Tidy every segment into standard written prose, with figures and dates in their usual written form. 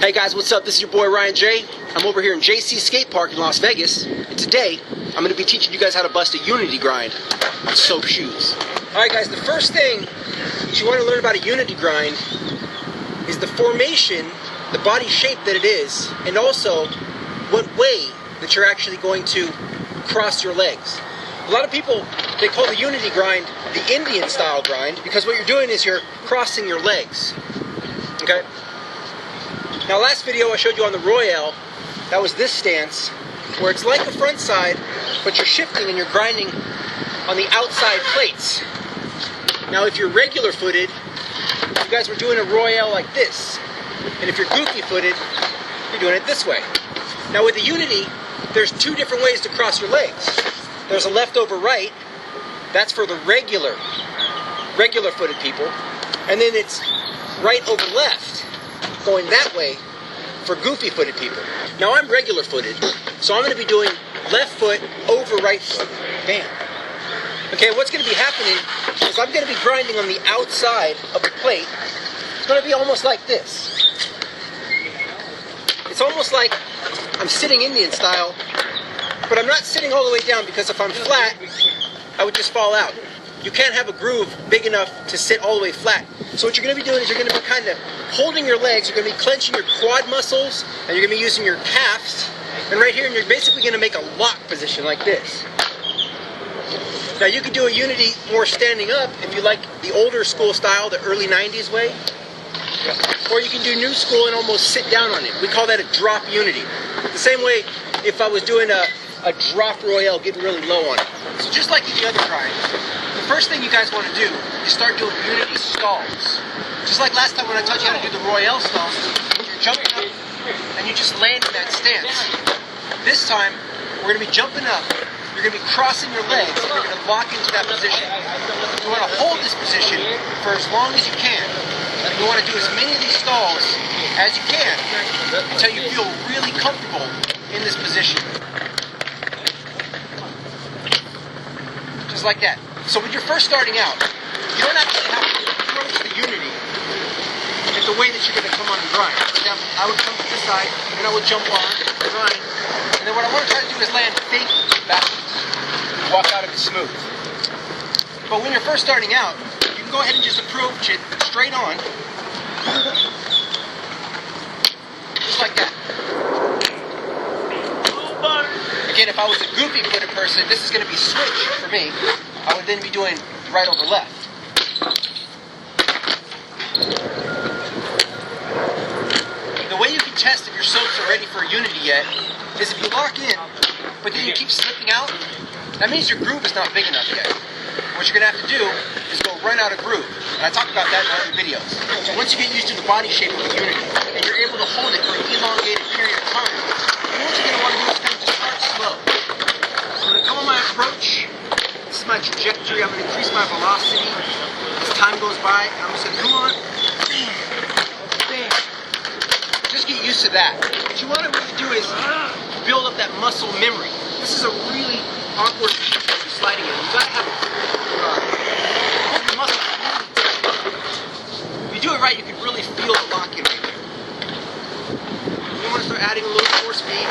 Hey guys, what's up? This is your boy Ryan J. I'm over here in JC Skate Park in Las Vegas, and today I'm going to be teaching you guys how to bust a unity grind on soap shoes. Alright guys, the first thing that you want to learn about a unity grind is the formation, the body shape that it is, and also what way that you're actually going to cross your legs. A lot of people, they call the unity grind the Indian style grind because what you're doing is you're crossing your legs. Okay? Now last video I showed you on the Royale, that was this stance, where it's like a front side, but you're shifting and you're grinding on the outside plates. Now if you're regular footed, you guys were doing a Royale like this. And if you're goofy footed, you're doing it this way. Now with the unity, there's two different ways to cross your legs. There's a left over right, that's for the regular footed people. And then it's right over left, going that way for goofy footed people. Now I'm regular footed, so I'm going to be doing left foot over right foot. Bam. Okay, what's going to be happening is I'm going to be grinding on the outside of the plate. It's going to be almost like this. It's almost like I'm sitting Indian style, but I'm not sitting all the way down because if I'm flat, I would just fall out. You can't have a groove big enough to sit all the way flat. So what you're going to be doing is you're going to be kind of holding your legs, you're going to be clenching your quad muscles, and you're going to be using your calves. And right here, and you're basically going to make a lock position like this. Now you could do a unity more standing up if you like the older school style, the early 90s way. Or you can do new school and almost sit down on it. We call that a drop unity. The same way if I was doing a drop Royale, getting really low on it. So just like in the other grind, the first thing you guys want to do is start doing unity stalls. Just like last time when I taught you how to do the Royale stalls, you're jumping up and you just land in that stance. This time, we're going to be jumping up, you're going to be crossing your legs, and you're going to lock into that position. You want to hold this position for as long as you can. You want to do as many of these stalls as you can until you feel really comfortable in this position. Just like that. So when you're first starting out, you don't actually have to approach the unity in the way that you're going to come on and grind. For example, I would come to this side, and I would jump on, grind, and then what I want to try to do is land fake backwards. Walk out of it smooth. But when you're first starting out, you can go ahead and just approach it straight on. Just like that. Again, if I was a goofy footed person, this is going to be switch for me. I would then be doing right over left. The way you can test if your soaps are ready for a unity yet is if you lock in, but then you keep slipping out, that means your groove is not big enough yet. What you're going to have to do is go run out of groove. And I talked about that in other videos. So once you get used to the body shape of the unity, and you're able to hold it for an elongated period of time, then what you're going to want to do is kind of just start slow. So I'm going to come on my approach. This is my trajectory. I'm going to increase my velocity as time goes by. And I'm just going to come on. Bam. Bam. Just get used to that. What you want to really do is build up that muscle memory. This is a really awkward position to be sliding in. You've got to have your muscle. If you do it right, you can really feel the lock in right there. You want to start adding a little more speed.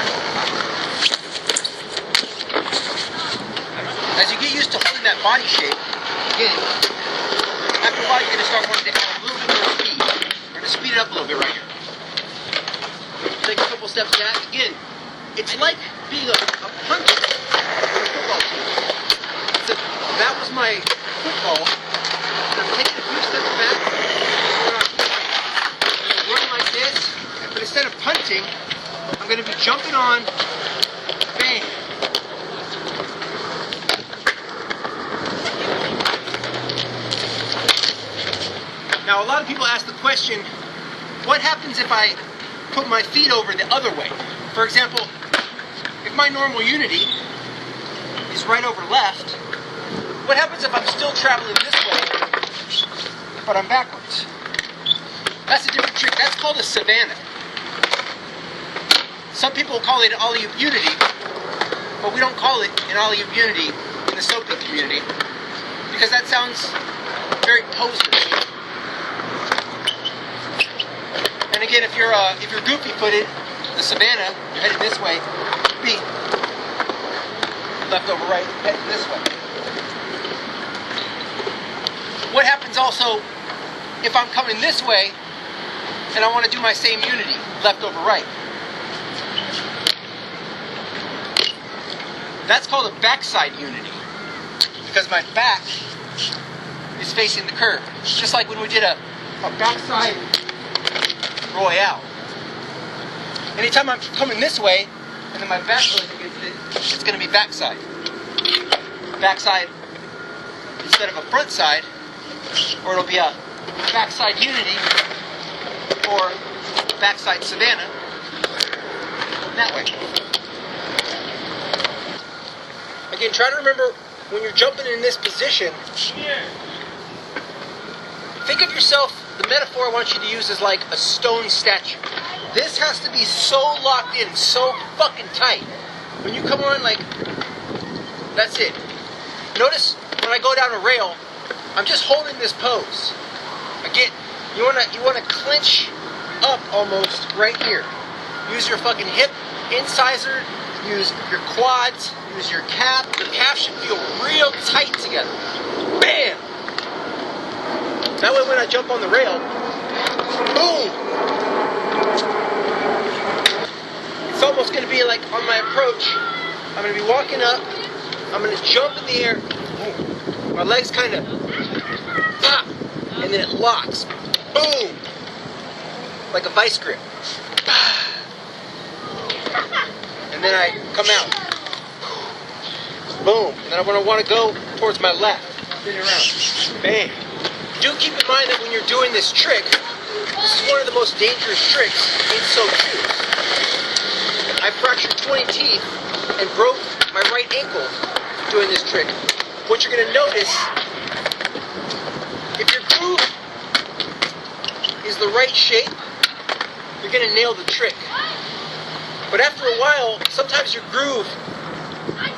As you get used to holding that body shape, again, after a while you're going to start wanting to add a little bit more speed. We're going to speed it up a little bit right here. Take a couple steps back. Again, it's like being a puncher on a football team. So that was my football. And I'm taking a few steps back. I'm running like this. But instead of punting, I'm going to be jumping on. Bang. Now, a lot of people ask the question, what happens if I put my feet over the other way? For example, if my normal unity is right over left, what happens if I'm still traveling this way, but I'm backwards? That's a different trick. That's called a Savannah. Some people call it an alley-oop unity, but we don't call it an alley-oop unity in the soaping community because that sounds very poserish. And again, if you're goofy footed, the Savannah, you're headed this way, be left over right, heading this way. What happens also if I'm coming this way and I want to do my same unity, left over right? That's called a backside unity, because my back is facing the curve. Just like when we did a backside royale. Anytime I'm coming this way and then my back goes against it, it's going to be backside. Backside instead of a front side, or it'll be a backside unity or backside Savannah that way. Again, try to remember when you're jumping in this position, think of yourself, the metaphor I want you to use is like a stone statue. This has to be so locked in, so fucking tight. When you come on, like, that's it. Notice when I go down a rail, I'm just holding this pose. Again, you wanna clench up almost right here. Use your fucking hip incisor, use your quads, use your calf. Your calf should feel real tight together. Bam! That way when I jump on the rail, boom! It's almost going to be like on my approach, I'm going to be walking up, I'm going to jump in the air, boom. My legs kind of, and then it locks, boom! Like a vice grip. And then I come out, boom. And then I want to go towards my left, spin around, bam. Do keep in mind that when you're doing this trick, this is one of the most dangerous tricks in soap shoes. I fractured 20 teeth and broke my right ankle doing this trick. What you're going to notice, if your groove is the right shape, you're going to nail the trick. But after a while, sometimes your groove,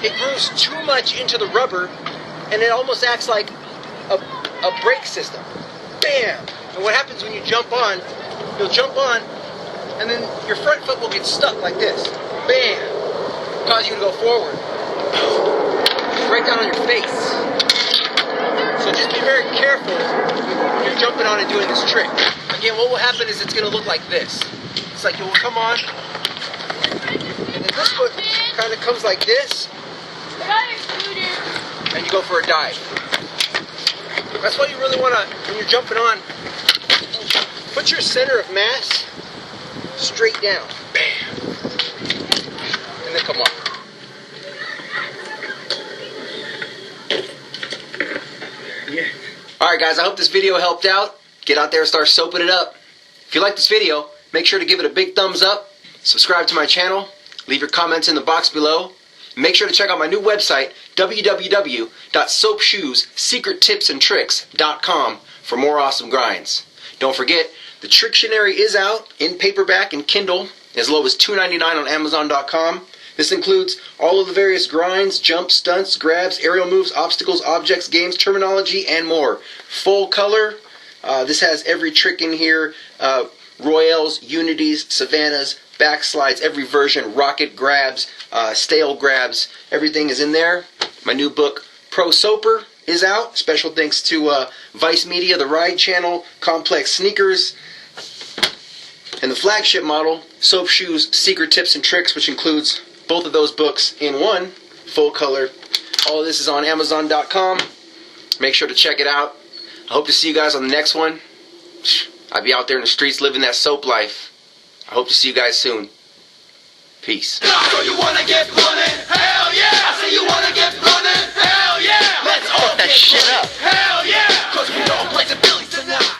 it grooves too much into the rubber, and it almost acts like a brake system. Bam! And what happens when you jump on, you'll jump on, and then your front foot will get stuck like this. Bam! Cause you to go forward. Right down on your face. So just be very careful when you're jumping on and doing this trick. Again, what will happen is it's going to look like this. It's like you will come on, and then this foot kind of comes like this, and you go for a dive. That's why you really want to, when you're jumping on, put your center of mass straight down. Bam! And then come on. Yeah. Alright guys, I hope this video helped out. Get out there and start soaping it up. If you like this video, make sure to give it a big thumbs up. Subscribe to my channel. Leave your comments in the box below. Make sure to check out my new website, www.soapshoessecrettipsandtricks.com, for more awesome grinds. Don't forget, the Trictionary is out in paperback and Kindle, as low as $2.99 on Amazon.com. This includes all of the various grinds, jumps, stunts, grabs, aerial moves, obstacles, objects, games, terminology, and more. Full color. This has every trick in here. Royales, unities, Savannahs, backslides, every version, rocket grabs, stale grabs, everything is in there. My new book, Pro Soaper, is out. Special thanks to Vice Media, the Ride Channel, Complex Sneakers, and the flagship model, Soap Shoes, Secret Tips and Tricks, which includes both of those books in one, full color. All of this is on Amazon.com. Make sure to check it out. I hope to see you guys on the next one. I'll be out there in the streets living that soap life. I hope to see you guys soon. Peace. So you wanna get running? Hell yeah! I say you wanna get running? Hell yeah! Let's all that shit up. Hell yeah! Cause we all play the Billies tonight.